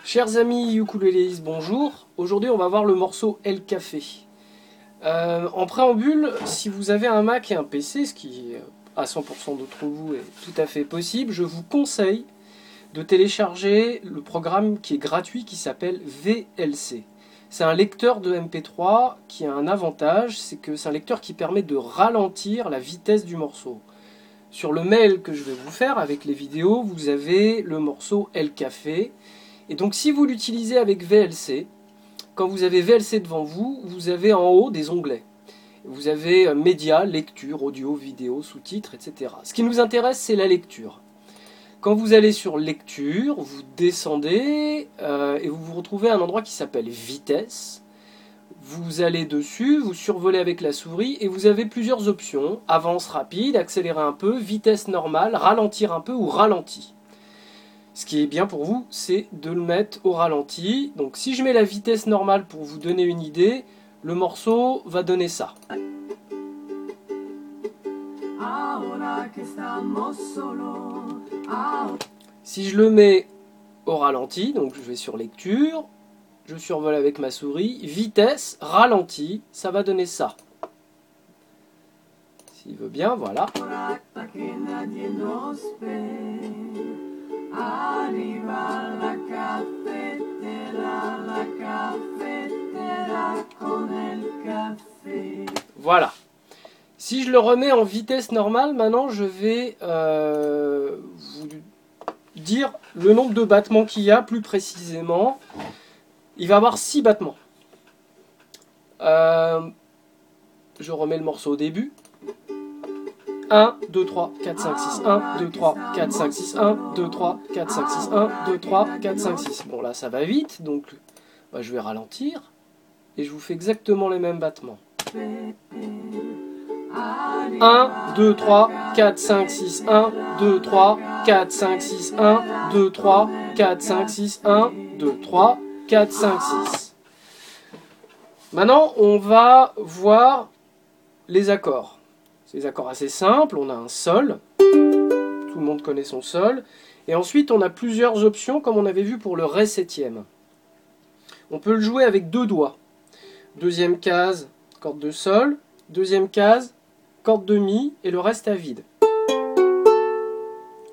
Chers amis ukulélistes, bonjour. Aujourd'hui, on va voir le morceau El Café. En préambule, si vous avez un Mac et un PC, ce qui à 100% d'entre vous est tout à fait possible, je vous conseille de télécharger le programme qui est gratuit qui s'appelle VLC. C'est un lecteur de MP3 qui a un avantage, c'est que c'est un lecteur qui permet de ralentir la vitesse du morceau. Sur le mail que je vais vous faire avec les vidéos, vous avez le morceau El Café. Et donc si vous l'utilisez avec VLC, quand vous avez VLC devant vous, vous avez en haut des onglets. Vous avez médias, lecture, audio, vidéo, sous-titres, etc. Ce qui nous intéresse, c'est la lecture. Quand vous allez sur lecture, vous descendez et vous vous retrouvez à un endroit qui s'appelle vitesse. Vous allez dessus, vous survolez avec la souris et vous avez plusieurs options. Avance rapide, accélérer un peu, vitesse normale, ralentir un peu ou ralenti. Ce qui est bien pour vous, c'est de le mettre au ralenti. Donc si je mets la vitesse normale pour vous donner une idée, le morceau va donner ça. Si je le mets au ralenti, donc je vais sur lecture, je survole avec ma souris, vitesse, ralenti, ça va donner ça. S'il veut bien, voilà. Voilà. Si je le remets en vitesse normale, maintenant je vais vous dire le nombre de battements qu'il y a plus précisément. Il va y avoir 6 battements. Je remets le morceau au début. 1, 2, 3, 4, 5, 6, 1, 2, 3, 4, 5, 6, 1, 2, 3, 4, 5, 6, 1, 2, 3, 4, 5, 6. Bon là ça va vite, donc je vais ralentir et je vous fais exactement les mêmes battements. 1, 2, 3, 4, 5, 6, 1, 2, 3, 4, 5, 6, 1, 2, 3, 4, 5, 6, 1, 2, 3, 4, 5, 6. Maintenant, on va voir les accords. C'est des accords assez simples. On a un sol. Tout le monde connaît son sol. Et ensuite, on a plusieurs options, comme on avait vu pour le Ré septième. On peut le jouer avec 2 doigts. Deuxième case, corde de sol. Deuxième case, corde de mi. Et le reste à vide.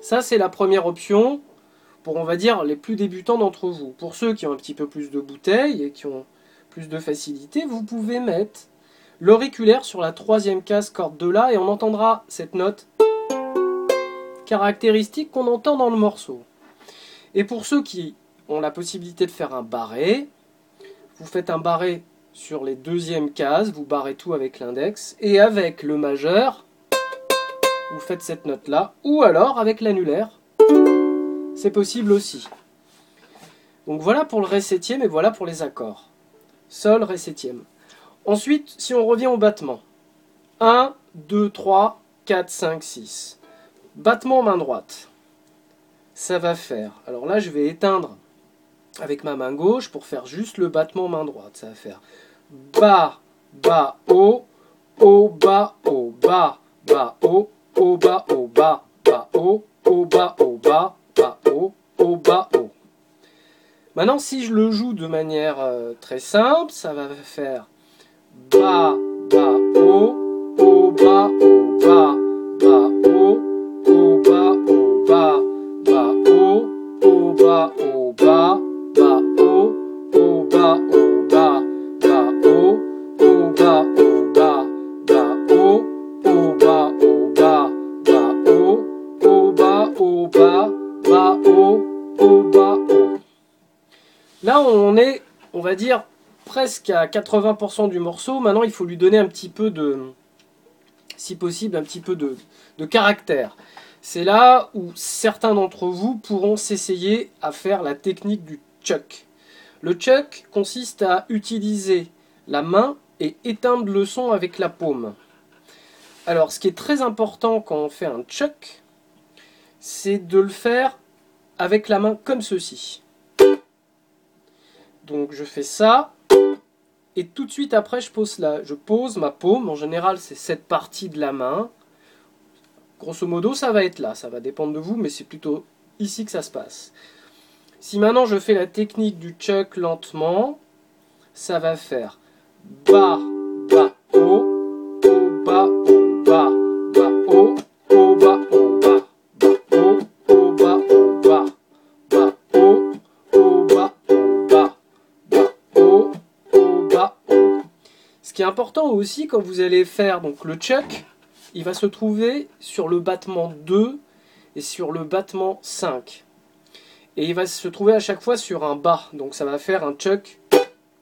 Ça, c'est la première option pour, on va dire, les plus débutants d'entre vous. Pour ceux qui ont un petit peu plus de bouteilles et qui ont plus de facilité, vous pouvez mettre l'auriculaire sur la 3e case corde de La et on entendra cette note caractéristique qu'on entend dans le morceau. Et pour ceux qui ont la possibilité de faire un barré, vous faites un barré sur les 2e cases, vous barrez tout avec l'index, et avec le majeur, vous faites cette note-là, ou alors avec l'annulaire, c'est possible aussi. Donc voilà pour le Ré septième et voilà pour les accords. Sol, Ré septième. Ensuite, si on revient au battement. 1, 2, 3, 4, 5, 6. Battement main droite. Ça va faire... Alors là, je vais éteindre avec ma main gauche pour faire juste le battement main droite. Ça va faire bas, bas, haut, bas, bas, bas, haut, bas, bas, bas, haut, bas, bas, bas, haut, bas, haut. Maintenant, si je le joue de manière très simple, ça va faire bas, bas, haut, bas, bas, bas, haut, bas, bas, bas, haut, bas, bas, bas, haut, bas, bas, bas, haut, bas, bas, bas, haut, bas, bas, bas, haut, bas, bas, bas, bas, haut. Là, on est, on va dire, presque à 80% du morceau. Maintenant, il faut lui donner un petit peu de, si possible, un petit peu de caractère. C'est là où certains d'entre vous pourront s'essayer à faire la technique du chuck. Le chuck consiste à utiliser la main et éteindre le son avec la paume. Alors, ce qui est très important quand on fait un chuck, c'est de le faire avec la main comme ceci. Donc, je fais ça. Et tout de suite après, je pose ma paume. En général, c'est cette partie de la main. Grosso modo, ça va être là. Ça va dépendre de vous, mais c'est plutôt ici que ça se passe. Si maintenant je fais la technique du chuck lentement, ça va faire bas, bas, haut, haut, bas, haut, bas, bas, haut, haut, bas, haut, bas, bas, haut, haut, bas, haut, bas, bas, haut, haut, bas, haut, bas, bas, haut, haut, bas, haut. Ce qui est important aussi quand vous allez faire donc le chuck, il va se trouver sur le battement 2 et sur le battement 5. Et il va se trouver à chaque fois sur un bas. Donc ça va faire un chuck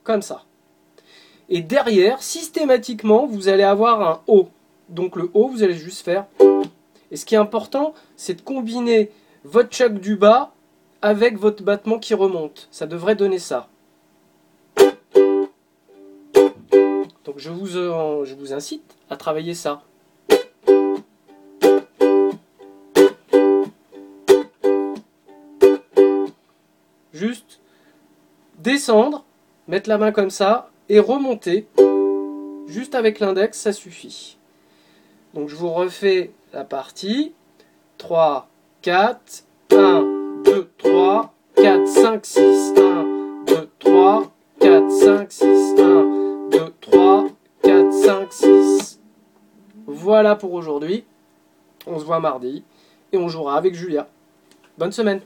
comme ça. Et derrière, systématiquement, vous allez avoir un haut. Donc le haut, vous allez juste faire. Et ce qui est important, c'est de combiner votre chuck du bas avec votre battement qui remonte. Ça devrait donner ça. Donc je vous incite à travailler ça. Juste descendre, mettre la main comme ça et remonter. Juste avec l'index, ça suffit. Donc je vous refais la partie. 3, 4, 1, 2, 3, 4, 5, 6, 1, 2, 3, 4, 5, 6, 1, 2, 3, 4, 5, 6. Voilà pour aujourd'hui. On se voit mardi et on jouera avec Julia. Bonne semaine.